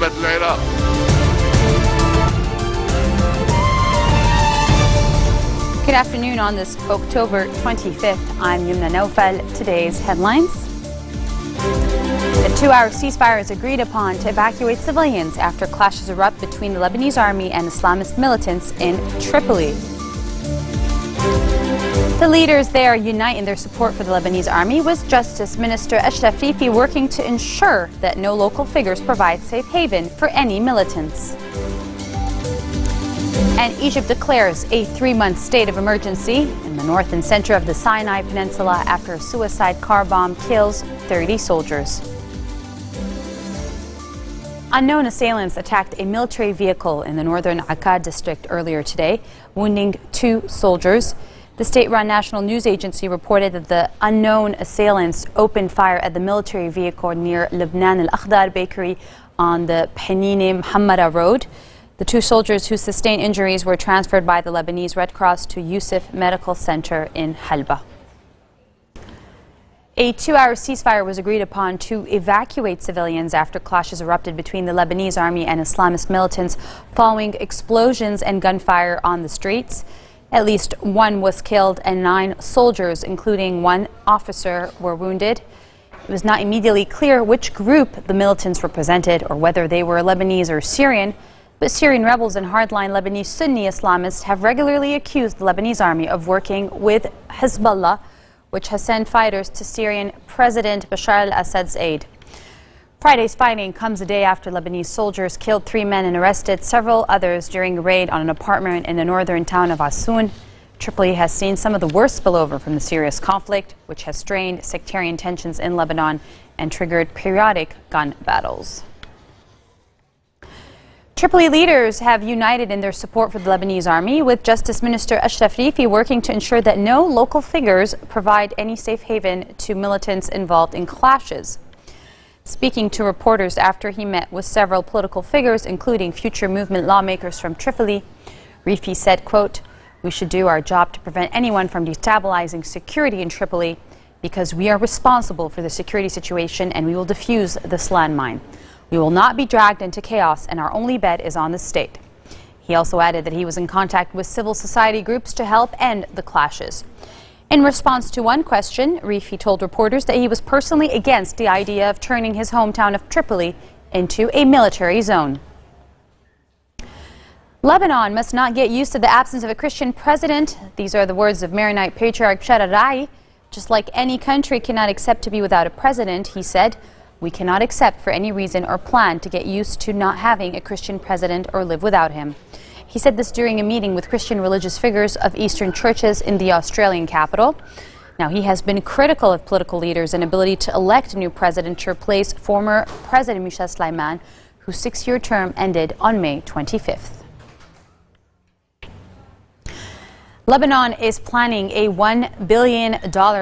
طالبة العراق. Good afternoon on this October 25th. I'm Yumna Naufal. Today's headlines. A 2-hour ceasefire is agreed upon to evacuate civilians after clashes erupt between the Lebanese army and Islamist militants in Tripoli. The leaders there unite in their support for the Lebanese army, with Justice Minister Ashraf Rifi working to ensure that no local figures provide safe haven for any militants. And Egypt declares a 3-month state of emergency in the north and center of the Sinai Peninsula after a suicide car bomb kills 30 soldiers. Unknown assailants attacked a military vehicle in the northern Akkad district earlier today, wounding 2 soldiers. The state-run national news agency reported that the unknown assailants opened fire at the military vehicle near Lebanon Al-Akhdar bakery on the Penine Muhammara Road. The 2 soldiers who sustained injuries were transferred by the Lebanese Red Cross to Yusuf Medical Center in Halba. A 2-hour ceasefire was agreed upon to evacuate civilians after clashes erupted between the Lebanese army and Islamist militants following explosions and gunfire on the streets. At least 1 was killed and 9 soldiers, including 1 officer, were wounded. It was not immediately clear which group the militants represented or whether they were Lebanese or Syrian. But Syrian rebels and hardline Lebanese Sunni Islamists have regularly accused the Lebanese army of working with Hezbollah, which has sent fighters to Syrian President Bashar al-Assad's aid. Friday's fighting comes a day after Lebanese soldiers killed 3 men and arrested several others during a raid on an apartment in the northern town of Asun. Tripoli has seen some of the worst spillover from the serious conflict, which has strained sectarian tensions in Lebanon and triggered periodic gun battles. Tripoli leaders have united in their support for the Lebanese army, with Justice Minister Ashraf Rifi working to ensure that no local figures provide any safe haven to militants involved in clashes. Speaking to reporters after he met with several political figures, including future movement lawmakers from Tripoli, Rifi said, quote, "We should do our job to prevent anyone from destabilizing security in Tripoli because we are responsible for the security situation and we will defuse this landmine. We will not be dragged into chaos, and our only bet is on the state." He also added that he was in contact with civil society groups to help end the clashes. In response to one question, Rifi told reporters that he was personally against the idea of turning his hometown of Tripoli into a military zone. Lebanon must not get used to the absence of a Christian president. These are the words of Maronite Patriarch Bashar al-Rai. Just like any country cannot accept to be without a president, he said, "We cannot accept for any reason or plan to get used to not having a Christian president or live without him." He said this during a meeting with Christian religious figures of Eastern churches in the Australian capital. Now, he has been critical of political leaders' inability to elect a new president to replace former President Michel Sleiman, whose 6-year term ended on May 25th. Lebanon is planning a $1 billion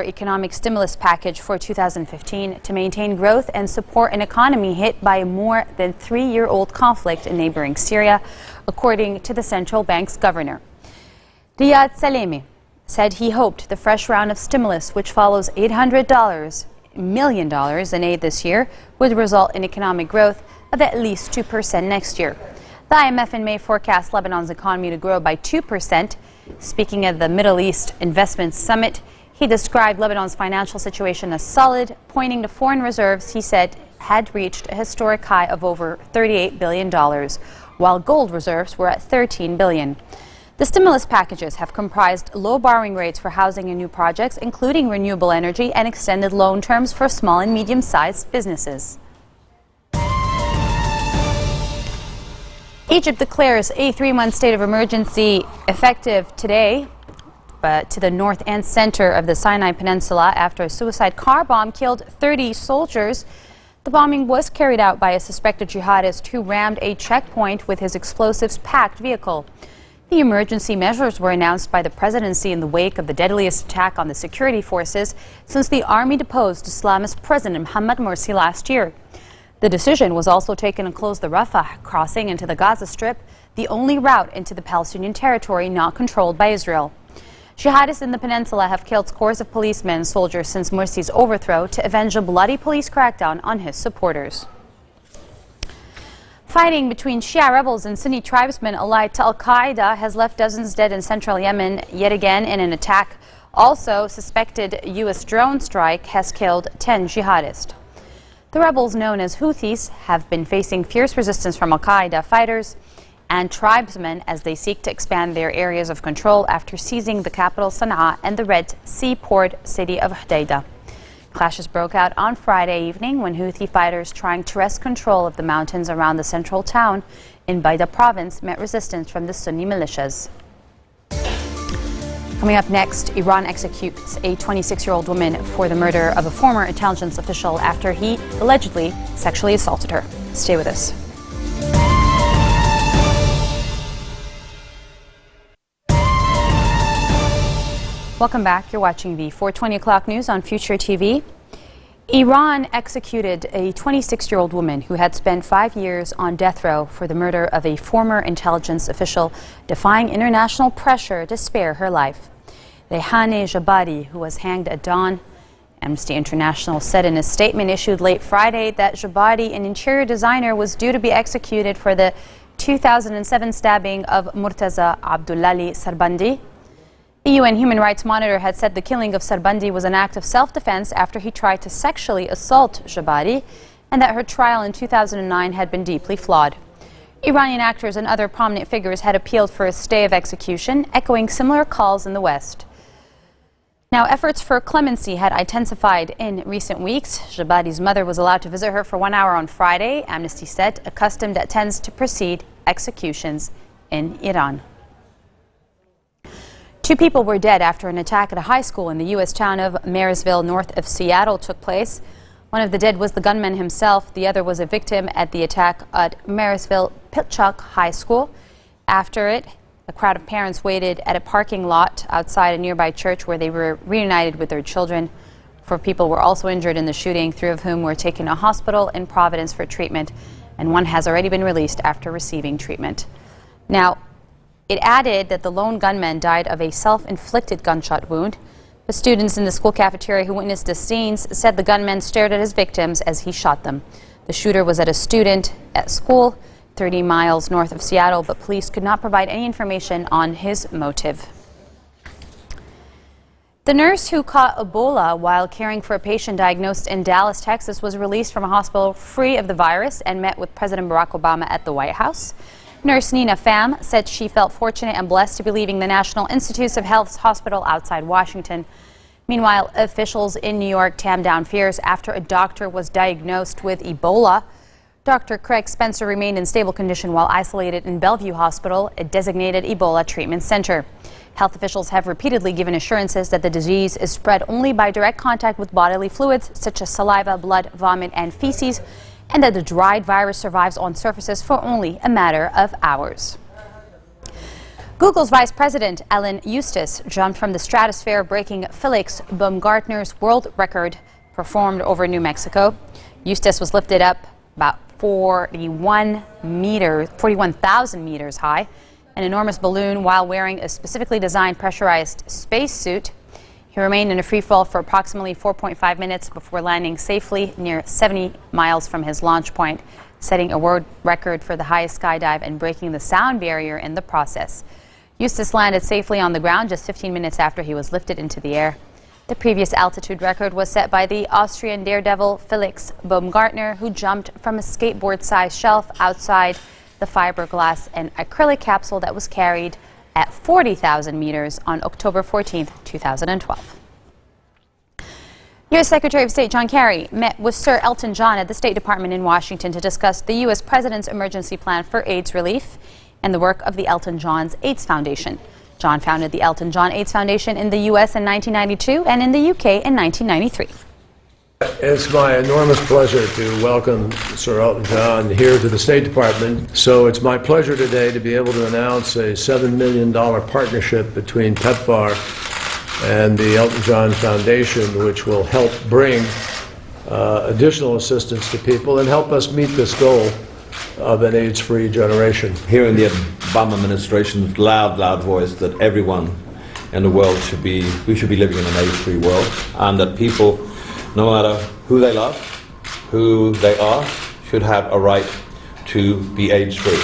economic stimulus package for 2015 to maintain growth and support an economy hit by a more than 3-year-old conflict in neighboring Syria, according to the central bank's governor. Riyad Salemi said he hoped the fresh round of stimulus, which follows $800 million in aid this year, would result in economic growth of at least 2% next year. The IMF in May forecast Lebanon's economy to grow by 2%. Speaking at the Middle East Investment Summit, he described Lebanon's financial situation as solid, pointing to foreign reserves he said had reached a historic high of over $38 billion, while gold reserves were at $13 billion. The stimulus packages have comprised low borrowing rates for housing and new projects, including renewable energy, and extended loan terms for small and medium-sized businesses. Egypt declares a 3-month state of emergency effective today, but to the north and center of the Sinai Peninsula after a suicide car bomb killed 30 soldiers. The bombing was carried out by a suspected jihadist who rammed a checkpoint with his explosives-packed vehicle. The emergency measures were announced by the presidency in the wake of the deadliest attack on the security forces since the army deposed Islamist President Mohammed Morsi last year. The decision was also taken to close the Rafah crossing into the Gaza Strip, the only route into the Palestinian territory not controlled by Israel. Jihadists in the peninsula have killed scores of policemen and soldiers since Morsi's overthrow to avenge a bloody police crackdown on his supporters. Fighting between Shia rebels and Sunni tribesmen allied to al-Qaeda has left dozens dead in central Yemen yet again in an attack. Also, suspected U.S. drone strike has killed 10 jihadists. The rebels, known as Houthis, have been facing fierce resistance from al-Qaeda fighters and tribesmen as they seek to expand their areas of control after seizing the capital Sana'a and the Red Sea port city of Hodeidah. Clashes broke out on Friday evening when Houthi fighters trying to wrest control of the mountains around the central town in Baida province met resistance from the Sunni militias. Coming up next, Iran executes a 26-year-old woman for the murder of a former intelligence official after he allegedly sexually assaulted her. Stay with us. Welcome back. You're watching the 420 o'clock news on Future TV. Iran executed a 26-year-old woman who had spent 5 years on death row for the murder of a former intelligence official, defying international pressure to spare her life. Rehane Jabari, who was hanged at dawn. Amnesty International said in a statement issued late Friday that Jabari, an interior designer, was due to be executed for the 2007 stabbing of Murtaza Abdullali Sarbandi. The UN Human Rights Monitor had said the killing of Sarbandi was an act of self-defense after he tried to sexually assault Jabari, and that her trial in 2009 had been deeply flawed. Iranian actors and other prominent figures had appealed for a stay of execution, echoing similar calls in the West. Now, efforts for clemency had intensified in recent weeks. Jabari's mother was allowed to visit her for 1 hour on Friday, Amnesty said, accustomed at tends to precede executions in Iran. 2 people were dead after an attack at a high school in the U.S. town of Marysville, north of Seattle, took place. One of the dead was the gunman himself. The other was a victim at the attack at Marysville Pilchuck High School. After it, a crowd of parents waited at a parking lot outside a nearby church where they were reunited with their children. 4 people were also injured in the shooting, 3 of whom were taken to a hospital in Providence for treatment, and 1 has already been released after receiving treatment. Now, it added that the lone gunman died of a self-inflicted gunshot wound. The students in the school cafeteria who witnessed the scenes said the gunman stared at his victims as he shot them. The shooter was at a student at school 30 miles north of Seattle, but police could not provide any information on his motive. The nurse who caught Ebola while caring for a patient diagnosed in Dallas, Texas, was released from a hospital free of the virus and met with President Barack Obama at the White House. Nurse Nina Pham said she felt fortunate and blessed to be leaving the National Institutes of Health's hospital outside Washington. Meanwhile, officials in New York tamped down fears after a doctor was diagnosed with Ebola. Dr. Craig Spencer remained in stable condition while isolated in Bellevue Hospital, a designated Ebola treatment center. Health officials have repeatedly given assurances that the disease is spread only by direct contact with bodily fluids such as saliva, blood, vomit, and feces, and that the dried virus survives on surfaces for only a matter of hours. Google's Vice President Ellen Eustace jumped from the stratosphere, breaking Felix Baumgartner's world record performed over New Mexico. Eustace was lifted up about 41,000 meters high, an enormous balloon, while wearing a specifically designed pressurized spacesuit. He remained in a free fall for approximately 4.5 minutes before landing safely near 70 miles from his launch point, setting a world record for the highest skydive and breaking the sound barrier in the process. Eustace landed safely on the ground just 15 minutes after he was lifted into the air. The previous altitude record was set by the Austrian daredevil Felix Baumgartner, who jumped from a skateboard-sized shelf outside the fiberglass and acrylic capsule that was carried at 40,000 meters on October 14, 2012. U.S. Secretary of State John Kerry met with Sir Elton John at the State Department in Washington to discuss the U.S. President's emergency plan for AIDS relief and the work of the Elton John's AIDS Foundation. John founded the Elton John AIDS Foundation in the U.S. in 1992 and in the U.K. in 1993. It's my enormous pleasure to welcome Sir Elton John here to the State Department. So it's my pleasure today to be able to announce a $7 million partnership between PEPFAR and the Elton John Foundation, which will help bring additional assistance to people and help us meet this goal of an AIDS-free generation. Here in the Obama administration's loud voice that everyone in the world we should be living in an AIDS-free world, and that people, no matter who they love, who they are, should have a right to be AIDS-free.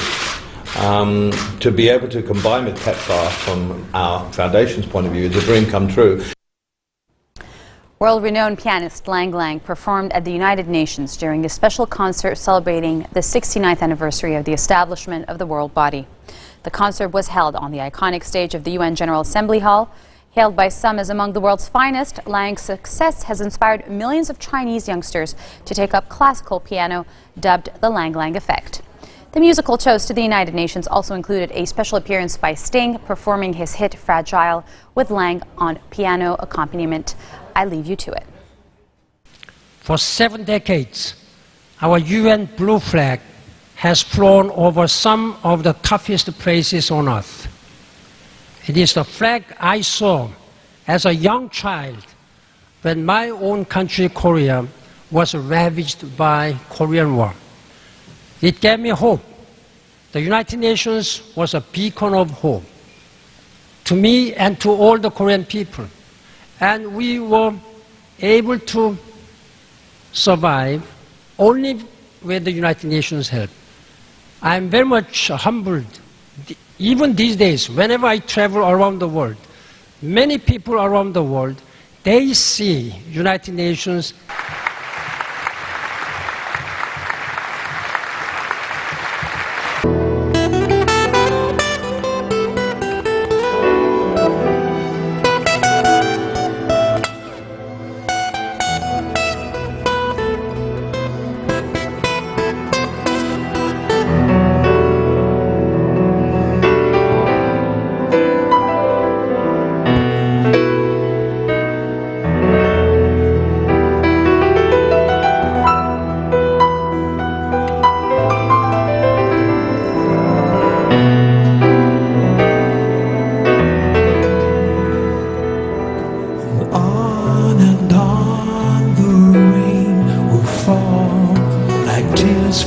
To be able to combine with PEPFAR from our foundation's point of view is a dream come true. World-renowned pianist Lang Lang performed at the United Nations during a special concert celebrating the 69th anniversary of the establishment of the world body. The concert was held on the iconic stage of the UN General Assembly Hall. Hailed by some as among the world's finest, Lang's success has inspired millions of Chinese youngsters to take up classical piano, dubbed the Lang Lang effect. The musical toast to the United Nations also included a special appearance by Sting, performing his hit Fragile with Lang on piano accompaniment. I leave you to it. For 7 decades, our UN blue flag has flown over some of the toughest places on earth. It is the flag I saw as a young child when my own country, Korea, was ravaged by Korean War. It gave me hope. The United Nations was a beacon of hope to me and to all the Korean people. And we were able to survive only with the United Nations' help. I'm very much humbled. Even these days, whenever I travel around the world, many people around the world, they see United Nations.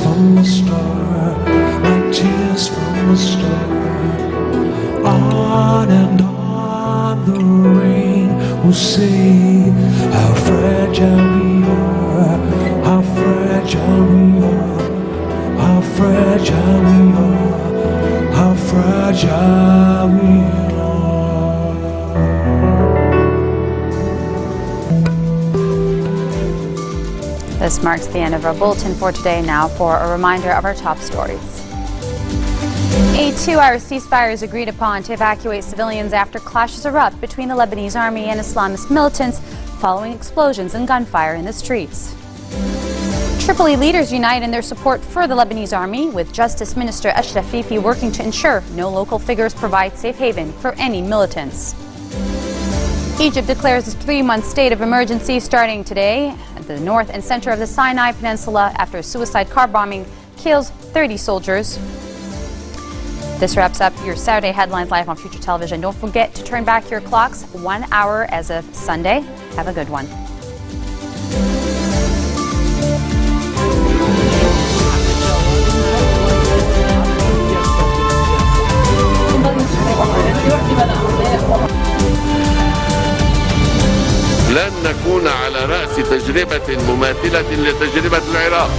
From a star, like tears from a star. On and on the rain will say how fragile we are, how fragile we are, how fragile we are, how fragile we are. This marks the end of our bulletin for today. Now for a reminder of our top stories. A 2-hour ceasefire is agreed upon to evacuate civilians after clashes erupt between the Lebanese army and Islamist militants following explosions and gunfire in the streets. Tripoli leaders unite in their support for the Lebanese army, with Justice Minister Ashraf Fifi working to ensure no local figures provide safe haven for any militants. Egypt declares a 3-month state of emergency starting today at the north and center of the Sinai Peninsula after a suicide car bombing kills 30 soldiers. This wraps up your Saturday headlines live on Future Television. Don't forget to turn back your clocks 1 hour as of Sunday. Have a good one. لن نكون على رأس تجربة مماثلة لتجربة العراق.